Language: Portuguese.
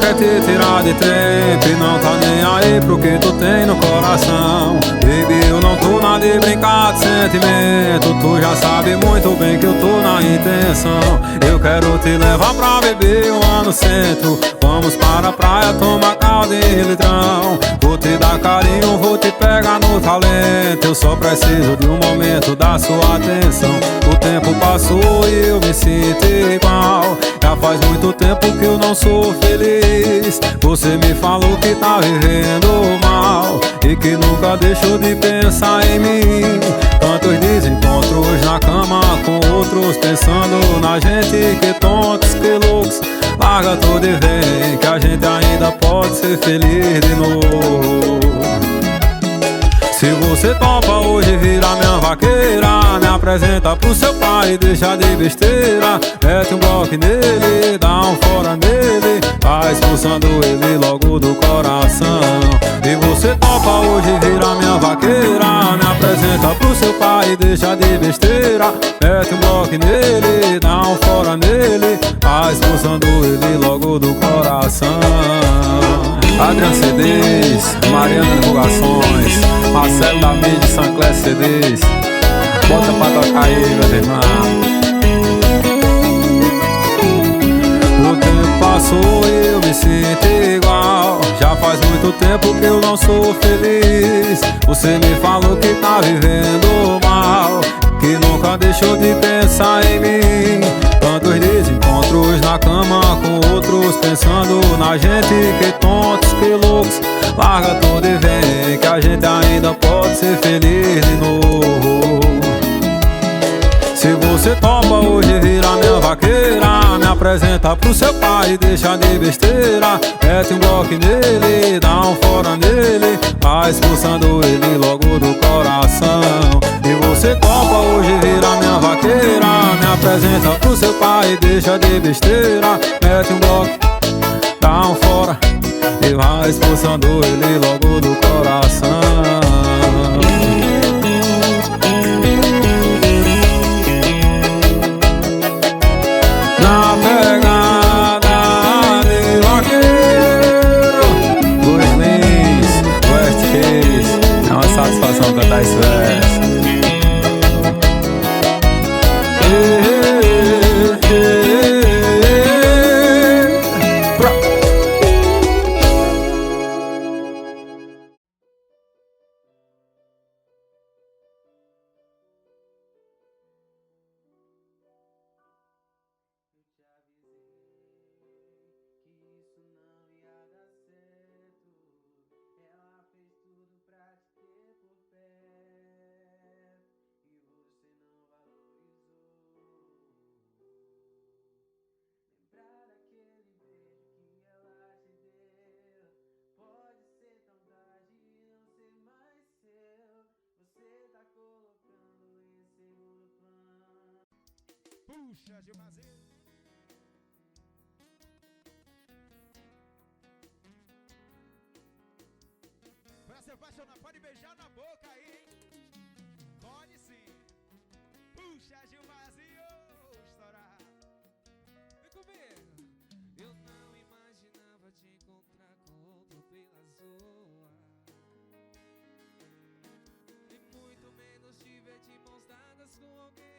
quer te tirar de tempo e não tá nem aí pro que tu tem no coração. Baby, eu não tô nada de brincar de sentimento. Tu já sabe muito bem que eu tô na intenção. Eu quero te levar pra beber lá no centro. Vamos para a praia, tomar caldo e litrão. Vou te dar carinho, vou te pegar no talento. Eu só preciso de um momento da sua atenção. O tempo passou e eu me sinto igual. Já faz muito tempo que eu não sou feliz. Você me falou que tá vivendo mal e que nunca deixou de pensar em mim. Tantos desencontros na cama com outros, pensando na gente. Que tontos, que loucos. Larga tudo e vem, que a gente ainda pode ser feliz de novo. Se você topa hoje virar minha vaqueira, me apresenta pro seu pai e deixa de besteira. Mete um bloco nele, dá um fora nele, tá expulsando ele logo do coração. E você topa hoje virar minha vaqueira, me apresenta pro seu pai e deixa de besteira. Mete um bloco nele, dá um fora nele, tá expulsando ele logo do coração. Adriano CDs, Mariana Divulgações, Marcelo da Mídia, Sancler CDs. Bota pra tocar aí, meu irmão. O tempo passou e eu me sinto igual. Já faz muito tempo que eu não sou feliz. Você me falou que tá vivendo mal, que nunca deixou de pensar em mim. Tantos desencontros na cama com outros, pensando na gente. Que tontos, que loucos. Larga tudo e vem, que a gente ainda pode ser feliz de novo. Se você topa hoje virar minha vaqueira, me apresenta pro seu pai e deixa de besteira. Mete um bloco nele, dá um fora nele, tá expulsando ele logo do coração. E você topa hoje virar minha vaqueira, me apresenta pro seu pai e deixa de besteira. Mete um bloco, dá um fora e vai expulsando ele logo do coração. Na pegada de vaqueiro, Luiz Lins, West Case. É uma satisfação cantar esse verso. Puxa, Gilmazinho. Pra se apaixonar, pode beijar na boca aí, hein? Pode sim. Puxa, Gilmazinho, estourar. Vem comigo. Eu não imaginava te encontrar com outro pela rua, e muito menos te ver de mãos dadas com alguém